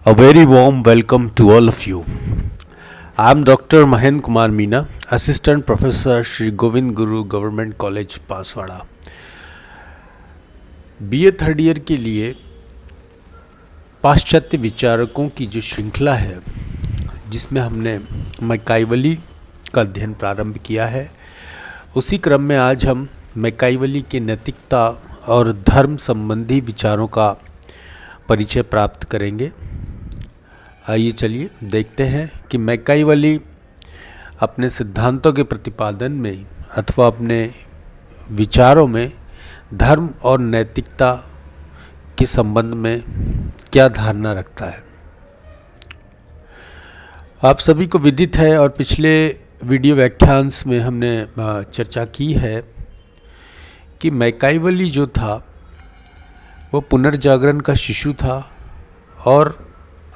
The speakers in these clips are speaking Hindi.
A very warm welcome to all of you. I am Dr. Mahendra Kumar Meena, Assistant Professor Shri Govind Guru Government College पासवाड़ा। बीए थर्ड ईयर के लिए पाश्चात्य विचारकों की जो श्रृंखला है, जिसमें हमने मैकाइवली का अध्ययन प्रारंभ किया है, उसी क्रम में आज हम मैकाइवली के नैतिकता और धर्म संबंधी विचारों का परिचय प्राप्त करेंगे। आइए चलिए देखते हैं कि मैकाइवली अपने सिद्धांतों के प्रतिपादन में अथवा अपने विचारों में धर्म और नैतिकता के संबंध में क्या धारणा रखता है। आप सभी को विदित है और पिछले वीडियो व्याख्यांश में हमने चर्चा की है कि मैकाइवली जो था वो पुनर्जागरण का शिशु था और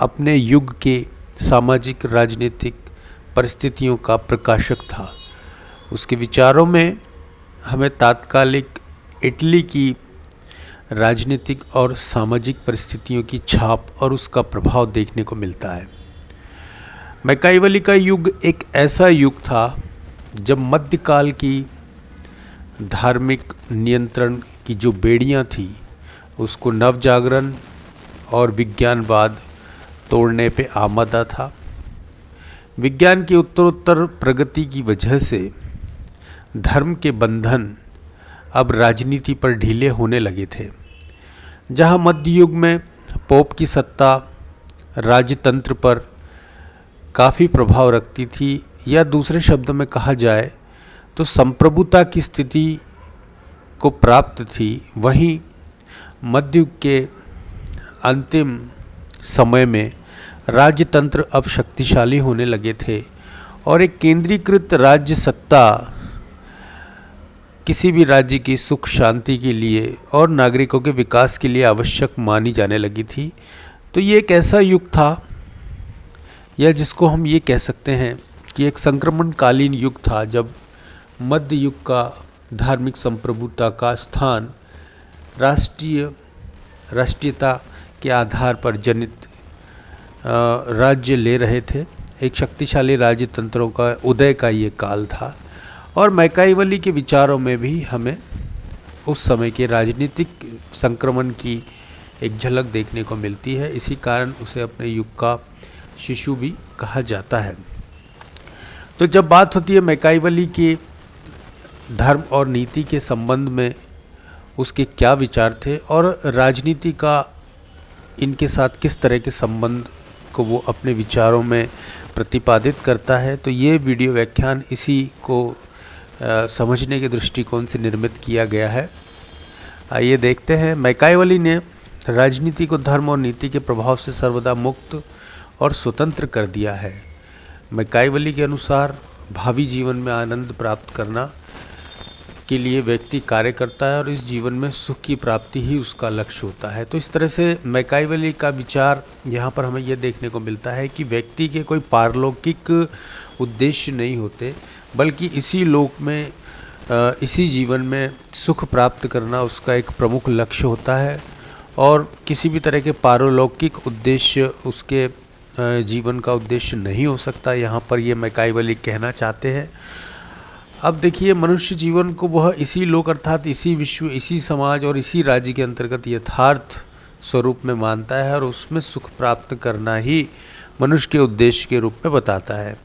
अपने युग के सामाजिक राजनीतिक परिस्थितियों का प्रकाशक था। उसके विचारों में हमें तात्कालिक इटली की राजनीतिक और सामाजिक परिस्थितियों की छाप और उसका प्रभाव देखने को मिलता है। मैकाइवली का युग एक ऐसा युग था जब मध्यकाल की धार्मिक नियंत्रण की जो बेड़ियां थी उसको नवजागरण और विज्ञानवाद तोड़ने पे आमादा था। विज्ञान की उत्तरोत्तर प्रगति की वजह से धर्म के बंधन अब राजनीति पर ढीले होने लगे थे। जहां मध्य युग में पोप की सत्ता राजतंत्र पर काफ़ी प्रभाव रखती थी, या दूसरे शब्द में कहा जाए तो संप्रभुता की स्थिति को प्राप्त थी, वहीं मध्य युग के अंतिम समय में राजतंत्र अब शक्तिशाली होने लगे थे और एक केंद्रीकृत राज्य सत्ता किसी भी राज्य की सुख शांति के लिए और नागरिकों के विकास के लिए आवश्यक मानी जाने लगी थी। तो ये एक ऐसा युग था, या जिसको हम ये कह सकते हैं कि एक संक्रमणकालीन युग था, जब मध्य युग का धार्मिक संप्रभुता का स्थान राष्ट्रीयता के आधार पर जनित राज्य ले रहे थे। एक शक्तिशाली राजतंत्रों का उदय का ये काल था और मैकाइवली के विचारों में भी हमें उस समय के राजनीतिक संक्रमण की एक झलक देखने को मिलती है। इसी कारण उसे अपने युग का शिशु भी कहा जाता है। तो जब बात होती है मैकाइवली के धर्म और नीति के संबंध में, उसके क्या विचार थे और राजनीति का इनके साथ किस तरह के संबंध को वो अपने विचारों में प्रतिपादित करता है, तो ये वीडियो व्याख्यान इसी को समझने के दृष्टिकोण से निर्मित किया गया है। आइए देखते हैं। मैकाइवली ने राजनीति को धर्म और नीति के प्रभाव से सर्वदा मुक्त और स्वतंत्र कर दिया है। मैकाइवली के अनुसार भावी जीवन में आनंद प्राप्त करना के लिए व्यक्ति कार्य करता है और इस जीवन में सुख की प्राप्ति ही उसका लक्ष्य होता है। तो इस तरह से मैकाइवली का विचार यहाँ पर हमें यह देखने को मिलता है कि व्यक्ति के कोई पारलौकिक उद्देश्य नहीं होते, बल्कि इसी लोक में इसी जीवन में सुख प्राप्त करना उसका एक प्रमुख लक्ष्य होता है और किसी भी तरह के पारलौकिक उद्देश्य उसके जीवन का उद्देश्य नहीं हो सकता। यहाँ पर ये मैकाइवली कहना चाहते हैं। अब देखिए, मनुष्य जीवन को वह इसी लोक अर्थात इसी विश्व, इसी समाज और इसी राज्य के अंतर्गत यथार्थ स्वरूप में मानता है और उसमें सुख प्राप्त करना ही मनुष्य के उद्देश्य के रूप में बताता है।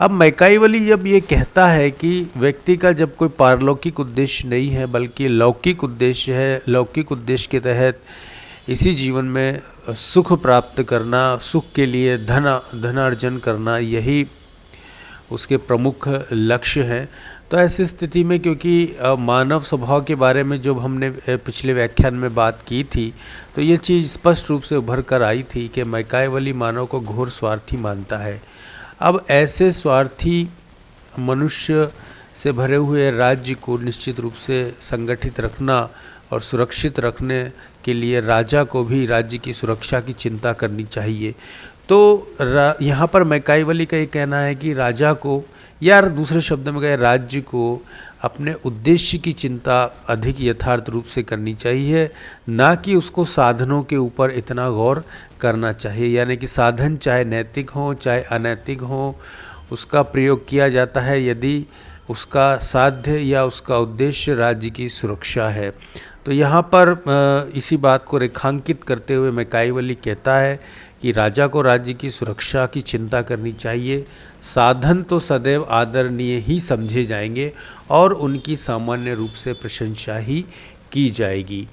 अब मैकाइवली जब ये कहता है कि व्यक्ति का जब कोई पारलौकिक उद्देश्य नहीं है बल्कि लौकिक उद्देश्य है, लौकिक उद्देश्य के तहत इसी जीवन में सुख प्राप्त करना, सुख के लिए धनार्जन करना, यही उसके प्रमुख लक्ष्य हैं। तो ऐसी स्थिति में, क्योंकि मानव स्वभाव के बारे में जो हमने पिछले व्याख्यान में बात की थी, तो ये चीज़ स्पष्ट रूप से उभर कर आई थी कि मैकाइवली मानव को घोर स्वार्थी मानता है। अब ऐसे स्वार्थी मनुष्य से भरे हुए राज्य को निश्चित रूप से संगठित रखना और सुरक्षित रखने के लिए राजा को भी राज्य की सुरक्षा की चिंता करनी चाहिए। तो यहाँ पर मैकाइवली का ये कहना है कि राजा को या दूसरे शब्द में कहें, राज्य को अपने उद्देश्य की चिंता अधिक यथार्थ रूप से करनी चाहिए, ना कि उसको साधनों के ऊपर इतना गौर करना चाहिए। यानी कि साधन चाहे नैतिक हो चाहे अनैतिक हो, उसका प्रयोग किया जाता है यदि उसका साध्य या उसका उद्देश्य राज्य की सुरक्षा है। तो यहाँ पर इसी बात को रेखांकित करते हुए मैकाइवली कहता है कि राजा को राज्य की सुरक्षा की चिंता करनी चाहिए। साधन तो सदैव आदरणीय ही समझे जाएंगे और उनकी सामान्य रूप से प्रशंसा ही की जाएगी।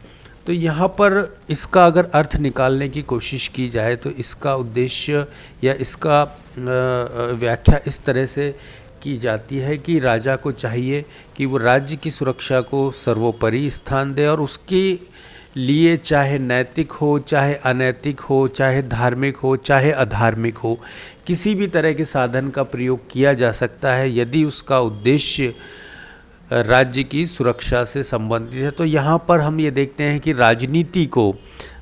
तो यहाँ पर इसका अगर अर्थ निकालने की कोशिश की जाए तो इसका उद्देश्य या इसका व्याख्या इस तरह से की जाती है कि राजा को चाहिए कि वो राज्य की सुरक्षा को सर्वोपरि स्थान दे और उसके लिए चाहे नैतिक हो चाहे अनैतिक हो, चाहे धार्मिक हो चाहे अधार्मिक हो, किसी भी तरह के साधन का प्रयोग किया जा सकता है यदि उसका उद्देश्य राज्य की सुरक्षा से संबंधित है। तो यहाँ पर हम ये देखते हैं कि राजनीति को,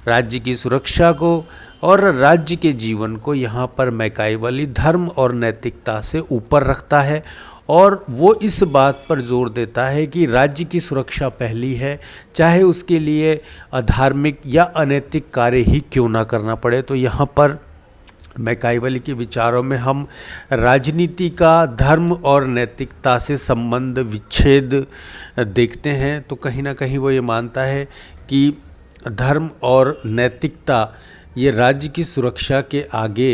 राज्य की सुरक्षा को और राज्य के जीवन को यहाँ पर मैकाइवली धर्म और नैतिकता से ऊपर रखता है और वो इस बात पर जोर देता है कि राज्य की सुरक्षा पहली है, चाहे उसके लिए अधार्मिक या अनैतिक कार्य ही क्यों ना करना पड़े। तो यहाँ पर मैकाइवली के विचारों में हम राजनीति का धर्म और नैतिकता से संबंध विच्छेद देखते हैं। तो कहीं ना कहीं वो ये मानता है कि धर्म और नैतिकता ये राज्य की सुरक्षा के आगे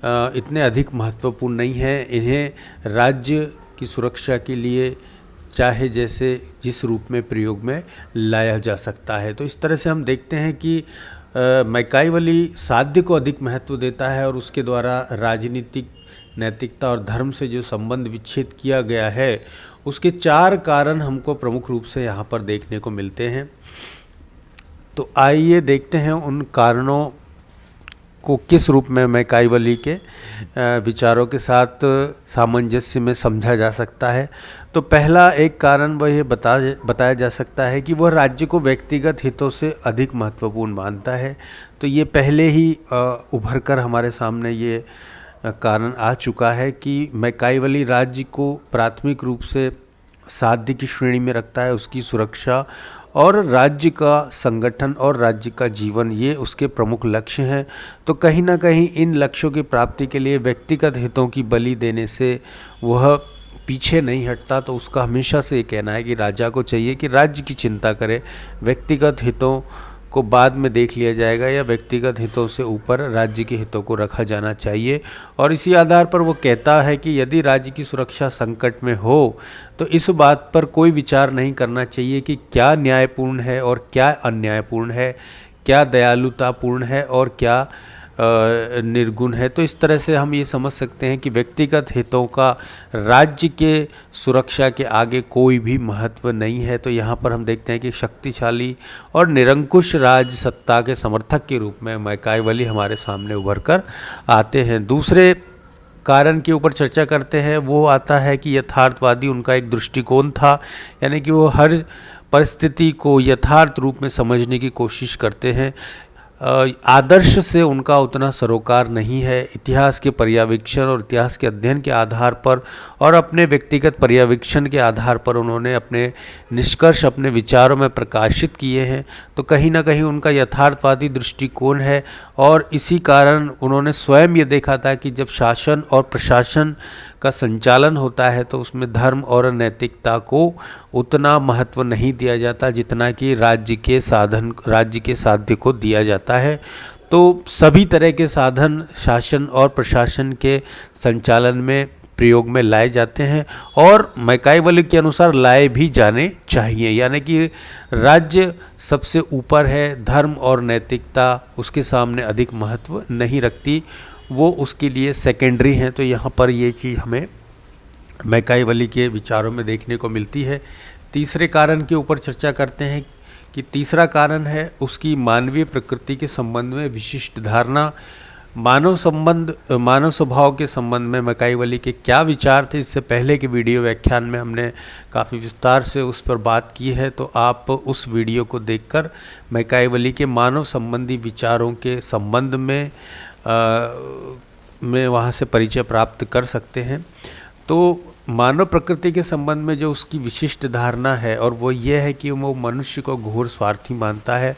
इतने अधिक महत्वपूर्ण नहीं है। इन्हें राज्य की सुरक्षा के लिए चाहे जैसे जिस रूप में प्रयोग में लाया जा सकता है। तो इस तरह से हम देखते हैं कि मैकाइवली साध्य को अधिक महत्व देता है और उसके द्वारा राजनीतिक नैतिकता और धर्म से जो संबंध विच्छेद किया गया है उसके 4 कारण हमको प्रमुख रूप से यहाँ पर देखने को मिलते हैं। तो आइए देखते हैं उन कारणों को किस रूप में मैकाइवली के विचारों के साथ सामंजस्य में समझा जा सकता है। तो पहला एक कारण वह ये बताया जा सकता है कि वह राज्य को व्यक्तिगत हितों से अधिक महत्वपूर्ण मानता है। तो ये पहले ही उभर कर हमारे सामने ये कारण आ चुका है कि मैकाइवली राज्य को प्राथमिक रूप से साध्य की श्रेणी में रखता है, उसकी सुरक्षा और राज्य का संगठन और राज्य का जीवन ये उसके प्रमुख लक्ष्य हैं। तो कहीं ना कहीं इन लक्ष्यों की प्राप्ति के लिए व्यक्तिगत हितों की बलि देने से वह पीछे नहीं हटता। तो उसका हमेशा से ये कहना है कि राजा को चाहिए कि राज्य की चिंता करे, व्यक्तिगत हितों को बाद में देख लिया जाएगा या व्यक्तिगत हितों से ऊपर राज्य के हितों को रखा जाना चाहिए। और इसी आधार पर वो कहता है कि यदि राज्य की सुरक्षा संकट में हो तो इस बात पर कोई विचार नहीं करना चाहिए कि क्या न्यायपूर्ण है और क्या अन्यायपूर्ण है, क्या दयालुतापूर्ण है और क्या निर्गुण है। तो इस तरह से हम ये समझ सकते हैं कि व्यक्तिगत हितों का राज्य के सुरक्षा के आगे कोई भी महत्व नहीं है। तो यहाँ पर हम देखते हैं कि शक्तिशाली और निरंकुश राज सत्ता के समर्थक के रूप में मैकाइवली हमारे सामने उभर कर आते हैं। दूसरे कारण के ऊपर चर्चा करते हैं, वो आता है कि यथार्थवादी उनका एक दृष्टिकोण था, यानी कि वो हर परिस्थिति को यथार्थ रूप में समझने की कोशिश करते हैं। आदर्श से उनका उतना सरोकार नहीं है। इतिहास के पर्यवेक्षण और इतिहास के अध्ययन के आधार पर और अपने व्यक्तिगत पर्यवेक्षण के आधार पर उन्होंने अपने निष्कर्ष अपने विचारों में प्रकाशित किए हैं। तो कहीं ना कहीं उनका यथार्थवादी दृष्टिकोण है और इसी कारण उन्होंने स्वयं ये देखा था कि जब शासन और प्रशासन का संचालन होता है तो उसमें धर्म और नैतिकता को उतना महत्व नहीं दिया जाता जितना कि राज्य के साध्य को दिया जाता है। तो सभी तरह के साधन शासन और प्रशासन के संचालन में प्रयोग में लाए जाते हैं और मैकाइवली के अनुसार लाए भी जाने चाहिए, यानी कि राज्य सबसे ऊपर है, धर्म और नैतिकता उसके सामने अधिक महत्व नहीं रखती, वो उसके लिए सेकेंडरी हैं। तो यहाँ पर ये चीज़ हमें मैकाइवली के विचारों में देखने को मिलती है। तीसरे कारण के ऊपर चर्चा करते हैं कि तीसरा कारण है उसकी मानवीय प्रकृति के संबंध में विशिष्ट धारणा। मानव स्वभाव के संबंध में मैकाइवली के क्या विचार थे, इससे पहले के वीडियो व्याख्यान में हमने काफ़ी विस्तार से उस पर बात की है। तो आप उस वीडियो को देखकर मैकाइवली के मानव संबंधी विचारों के संबंध में वहाँ से परिचय प्राप्त कर सकते हैं। तो मानव प्रकृति के संबंध में जो उसकी विशिष्ट धारणा है और वो ये है कि वो मनुष्य को घोर स्वार्थी मानता है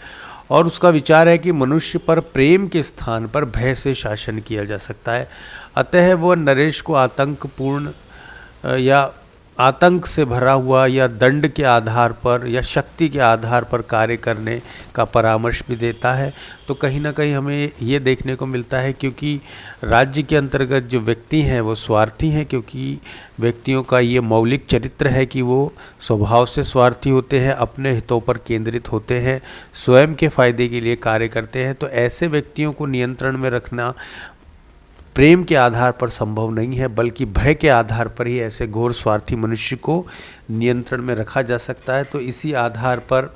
और उसका विचार है कि मनुष्य पर प्रेम के स्थान पर भय से शासन किया जा सकता है। अतः वह नरेश को या आतंक से भरा हुआ या दंड के आधार पर या शक्ति के आधार पर कार्य करने का परामर्श भी देता है। तो कहीं ना कहीं हमें ये देखने को मिलता है, क्योंकि राज्य के अंतर्गत जो व्यक्ति हैं वो स्वार्थी हैं, क्योंकि व्यक्तियों का ये मौलिक चरित्र है कि वो स्वभाव से स्वार्थी होते हैं, अपने हितों पर केंद्रित होते हैं, स्वयं के फायदे के लिए कार्य करते हैं। तो ऐसे व्यक्तियों को नियंत्रण में रखना प्रेम के आधार पर संभव नहीं है, बल्कि भय के आधार पर ही ऐसे घोर स्वार्थी मनुष्य को नियंत्रण में रखा जा सकता है। तो इसी आधार पर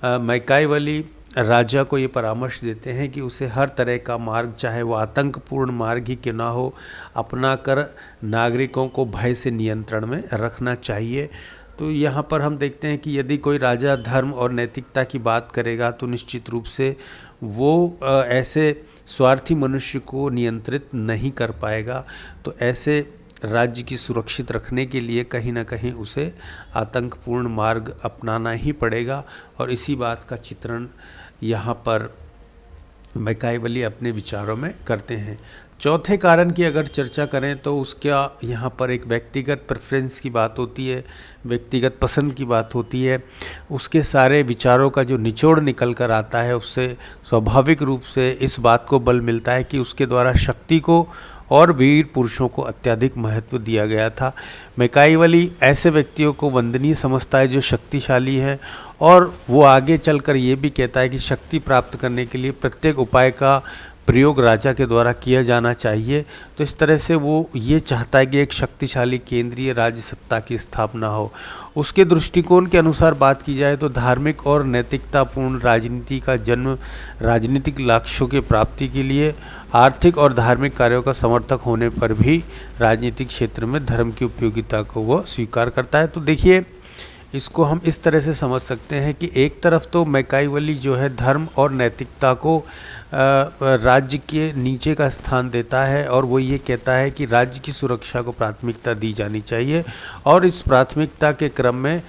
मैकाइवली राजा को ये परामर्श देते हैं कि उसे हर तरह का मार्ग, चाहे वो आतंकपूर्ण मार्ग ही क्यों ना हो, अपना कर नागरिकों को भय से नियंत्रण में रखना चाहिए। तो यहाँ पर हम देखते हैं कि यदि कोई राजा धर्म और नैतिकता की बात करेगा तो निश्चित रूप से वो ऐसे स्वार्थी मनुष्य को नियंत्रित नहीं कर पाएगा। तो ऐसे राज्य की सुरक्षित रखने के लिए कहीं ना कहीं उसे आतंकपूर्ण मार्ग अपनाना ही पड़ेगा। और इसी बात का चित्रण यहाँ पर मैकाइवली अपने विचारों में करते हैं। चौथे कारण की अगर चर्चा करें तो उसका यहाँ पर एक व्यक्तिगत प्रेफरेंस की बात होती है, व्यक्तिगत पसंद की बात होती है। उसके सारे विचारों का जो निचोड़ निकल कर आता है उससे स्वाभाविक रूप से इस बात को बल मिलता है कि उसके द्वारा शक्ति को और वीर पुरुषों को अत्यधिक महत्व दिया गया था। मैकाइवली ऐसे व्यक्तियों को वंदनीय समझता है जो शक्तिशाली है, और वो आगे चलकर ये भी कहता है कि शक्ति प्राप्त करने के लिए प्रत्येक उपाय का प्रयोग राजा के द्वारा किया जाना चाहिए। तो इस तरह से वो ये चाहता है कि एक शक्तिशाली केंद्रीय राज्य सत्ता की स्थापना हो। उसके दृष्टिकोण के अनुसार बात की जाए तो धार्मिक और नैतिकतापूर्ण राजनीति का जन्म राजनीतिक लक्ष्यों की प्राप्ति के लिए आर्थिक और धार्मिक कार्यों का समर्थक होने पर भी राजनीतिक क्षेत्र में धर्म की उपयोगिता को वो स्वीकार करता है। तो देखिए, इसको हम इस तरह से समझ सकते हैं कि एक तरफ तो मैकाइवली जो है धर्म और नैतिकता को राज्य के नीचे का स्थान देता है, और वो ये कहता है कि राज्य की सुरक्षा को प्राथमिकता दी जानी चाहिए, और इस प्राथमिकता के क्रम में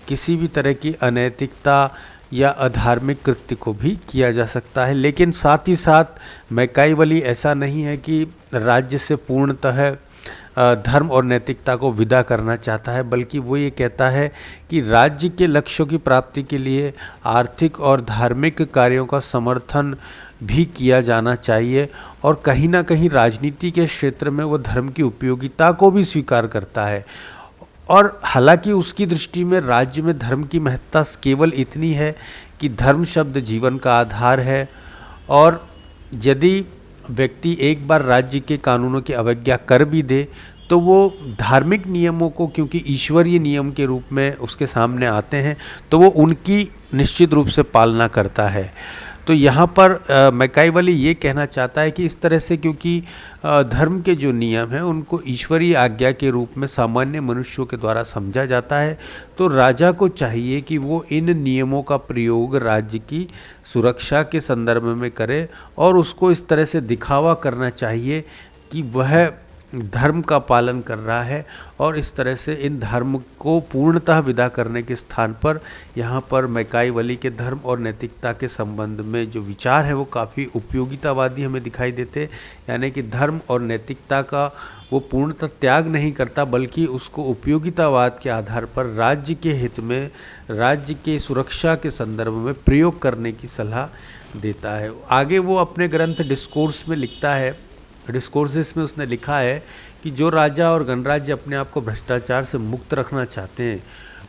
किसी भी तरह की अनैतिकता या अधार्मिक कृत्य को भी किया जा सकता है। लेकिन साथ ही साथ मैकाइवली ऐसा नहीं है कि राज्य से पूर्णतः धर्म और नैतिकता को विदा करना चाहता है, बल्कि वो ये कहता है कि राज्य के लक्ष्यों की प्राप्ति के लिए आर्थिक और धार्मिक कार्यों का समर्थन भी किया जाना चाहिए, और कहीं ना कहीं राजनीति के क्षेत्र में वो धर्म की उपयोगिता को भी स्वीकार करता है। और हालांकि उसकी दृष्टि में राज्य में धर्म की महत्ता केवल इतनी है कि धर्म शब्द जीवन का आधार है, और यदि व्यक्ति एक बार राज्य के कानूनों की अवज्ञा कर भी दे तो वो धार्मिक नियमों को, क्योंकि ईश्वरीय नियम के रूप में उसके सामने आते हैं, तो वो उनकी निश्चित रूप से पालना करता है। तो यहाँ पर मैकाइवली ये कहना चाहता है कि इस तरह से, क्योंकि धर्म के जो नियम हैं उनको ईश्वरीय आज्ञा के रूप में सामान्य मनुष्यों के द्वारा समझा जाता है, तो राजा को चाहिए कि वो इन नियमों का प्रयोग राज्य की सुरक्षा के संदर्भ में करे, और उसको इस तरह से दिखावा करना चाहिए कि वह धर्म का पालन कर रहा है, और इस तरह से इन धर्म को पूर्णतः विदा करने के स्थान पर यहाँ पर मैकाइवली के धर्म और नैतिकता के संबंध में जो विचार है वो काफ़ी उपयोगितावादी हमें दिखाई देते। यानी कि धर्म और नैतिकता का वो पूर्णतः त्याग नहीं करता, बल्कि उसको उपयोगितावाद के आधार पर राज्य के हित में, राज्य के सुरक्षा के संदर्भ में प्रयोग करने की सलाह देता है। आगे वो अपने ग्रंथ डिस्कोर्स में लिखता है, डिस्कोर्सेस में उसने लिखा है कि जो राजा और गणराज्य अपने आप को भ्रष्टाचार से मुक्त रखना चाहते हैं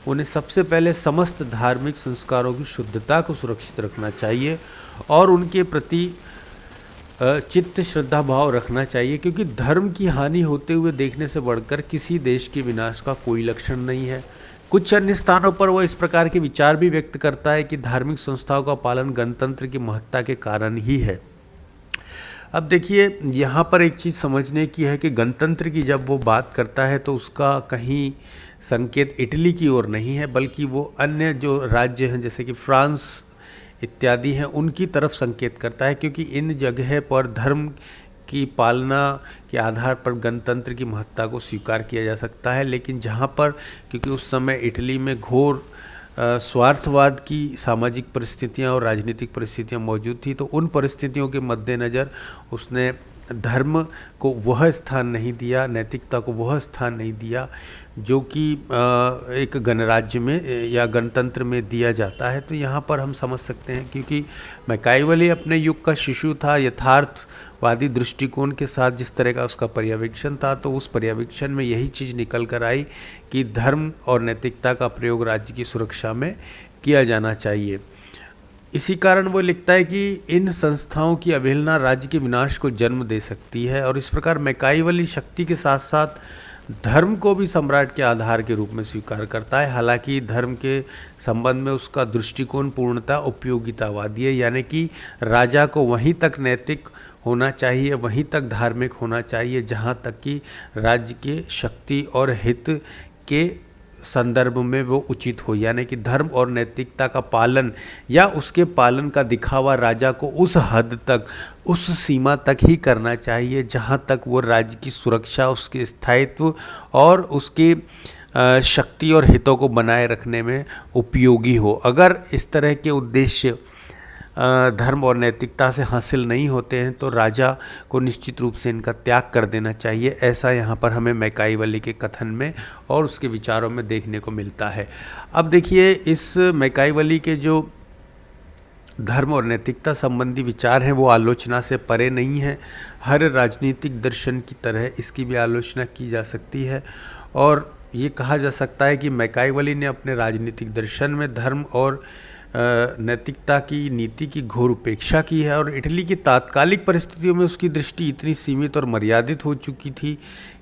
उन्हें सबसे पहले समस्त धार्मिक संस्कारों की शुद्धता को सुरक्षित रखना चाहिए और उनके प्रति चित्त श्रद्धा भाव रखना चाहिए, क्योंकि धर्म की हानि होते हुए देखने से बढ़कर किसी देश के विनाश का कोई लक्षण नहीं है। कुछ अन्य स्थानों पर वो इस प्रकार के विचार भी व्यक्त करता है कि धार्मिक संस्थाओं का पालन गणतंत्र की महत्ता के कारण ही है। अब देखिए, यहाँ पर एक चीज़ समझने की है कि गणतंत्र की जब वो बात करता है तो उसका कहीं संकेत इटली की ओर नहीं है, बल्कि वो अन्य जो राज्य हैं जैसे कि फ्रांस इत्यादि हैं उनकी तरफ संकेत करता है, क्योंकि इन जगह पर धर्म की पालना के आधार पर गणतंत्र की महत्ता को स्वीकार किया जा सकता है। लेकिन जहाँ पर, क्योंकि उस समय इटली में घोर स्वार्थवाद की सामाजिक परिस्थितियां और राजनीतिक परिस्थितियां मौजूद थी, तो उन परिस्थितियों के मद्देनज़र उसने धर्म को वह स्थान नहीं दिया, नैतिकता को वह स्थान नहीं दिया जो कि एक गणराज्य में या गणतंत्र में दिया जाता है। तो यहाँ पर हम समझ सकते हैं, क्योंकि मैकाइवली अपने युग का शिशु था, यथार्थवादी दृष्टिकोण के साथ जिस तरह का उसका पर्यवेक्षण था, तो उस पर्यवेक्षण में यही चीज़ निकल कर आई कि धर्म और नैतिकता का प्रयोग राज्य की सुरक्षा में किया जाना चाहिए। इसी कारण वो लिखता है कि इन संस्थाओं की अवहेलना राज्य के विनाश को जन्म दे सकती है। और इस प्रकार मैकाइवली शक्ति के साथ साथ धर्म को भी सम्राट के आधार के रूप में स्वीकार करता है। हालांकि धर्म के संबंध में उसका दृष्टिकोण पूर्णतः उपयोगितावादी है, यानी कि राजा को वहीं तक नैतिक होना चाहिए, वहीं तक धार्मिक होना चाहिए जहाँ तक कि राज्य के शक्ति और हित के संदर्भ में वो उचित हो। यानी कि धर्म और नैतिकता का पालन या उसके पालन का दिखावा राजा को उस हद तक, उस सीमा तक ही करना चाहिए जहाँ तक वो राज्य की सुरक्षा, उसके स्थायित्व और उसकी शक्ति और हितों को बनाए रखने में उपयोगी हो। अगर इस तरह के उद्देश्य धर्म और नैतिकता से हासिल नहीं होते हैं तो राजा को निश्चित रूप से इनका त्याग कर देना चाहिए। ऐसा यहाँ पर हमें मैकाइवली के कथन में और उसके विचारों में देखने को मिलता है। अब देखिए, इस मैकाइवली के जो धर्म और नैतिकता संबंधी विचार हैं वो आलोचना से परे नहीं है। हर राजनीतिक दर्शन की तरह इसकी भी आलोचना की जा सकती है और ये कहा जा सकता है कि मैकाइवली ने अपने राजनीतिक दर्शन में धर्म और नैतिकता की नीति की घोर उपेक्षा की है। और इटली की तात्कालिक परिस्थितियों में उसकी दृष्टि इतनी सीमित और मर्यादित हो चुकी थी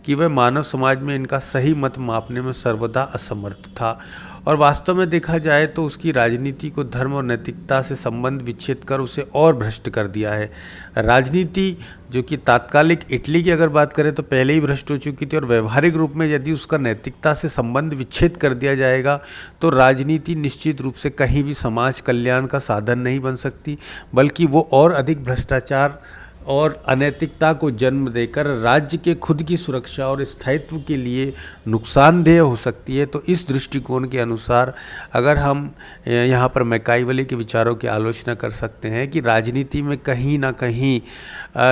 कि वह मानव समाज में इनका सही मत मापने में सर्वदा असमर्थ था। और वास्तव में देखा जाए तो उसकी राजनीति को धर्म और नैतिकता से संबंध विच्छेद कर उसे और भ्रष्ट कर दिया है। राजनीति जो कि तात्कालिक इटली की अगर बात करें तो पहले ही भ्रष्ट हो चुकी थी, और व्यवहारिक रूप में यदि उसका नैतिकता से संबंध विच्छेद कर दिया जाएगा तो राजनीति निश्चित रूप से कहीं भी समाज कल्याण का साधन नहीं बन सकती, बल्कि वो और अधिक भ्रष्टाचार और अनैतिकता को जन्म देकर राज्य के खुद की सुरक्षा और स्थायित्व के लिए नुकसानदेह हो सकती है। तो इस दृष्टिकोण के अनुसार अगर हम यहाँ पर मैकाइवली के विचारों की आलोचना कर सकते हैं कि राजनीति में कहीं ना कहीं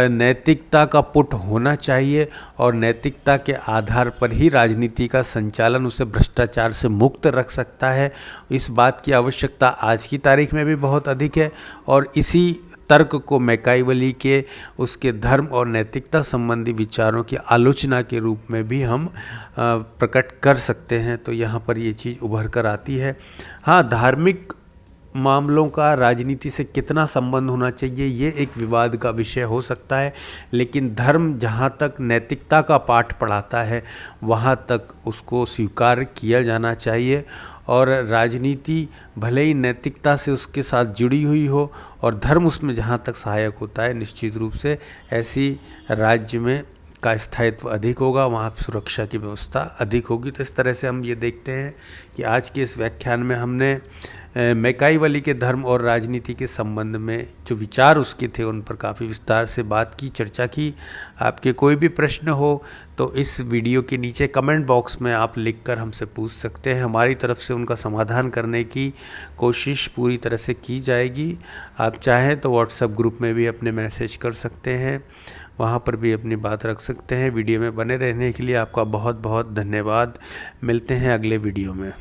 नैतिकता का पुट होना चाहिए और नैतिकता के आधार पर ही राजनीति का संचालन उसे भ्रष्टाचार से मुक्त रख सकता है। इस बात की आवश्यकता आज की तारीख में भी बहुत अधिक है और इसी तर्क को मैकाइवली के उसके धर्म और नैतिकता संबंधी विचारों की आलोचना के रूप में भी हम प्रकट कर सकते हैं। तो यहाँ पर ये चीज़ उभर कर आती है। हाँ, धार्मिक मामलों का राजनीति से कितना संबंध होना चाहिए ये एक विवाद का विषय हो सकता है, लेकिन धर्म जहाँ तक नैतिकता का पाठ पढ़ाता है वहाँ तक उसको स्वीकार किया जाना चाहिए। और राजनीति भले ही नैतिकता से उसके साथ जुड़ी हुई हो और धर्म उसमें जहाँ तक सहायक होता है, निश्चित रूप से ऐसी राज्य में का स्थायित्व अधिक होगा, वहाँ सुरक्षा की व्यवस्था अधिक होगी। तो इस तरह से हम ये देखते हैं कि आज के इस व्याख्यान में हमने मैकाइवली के धर्म और राजनीति के संबंध में जो विचार उसके थे उन पर काफ़ी विस्तार से बात की, चर्चा की। आपके कोई भी प्रश्न हो तो इस वीडियो के नीचे कमेंट बॉक्स में आप लिखकर हमसे पूछ सकते हैं। हमारी तरफ से उनका समाधान करने की कोशिश पूरी तरह से की जाएगी। आप चाहें तो व्हाट्सएप ग्रुप में भी अपने मैसेज कर सकते हैं, वहाँ पर भी अपनी बात रख सकते हैं। वीडियो में बने रहने के लिए आपका बहुत बहुत धन्यवाद। मिलते हैं अगले वीडियो में।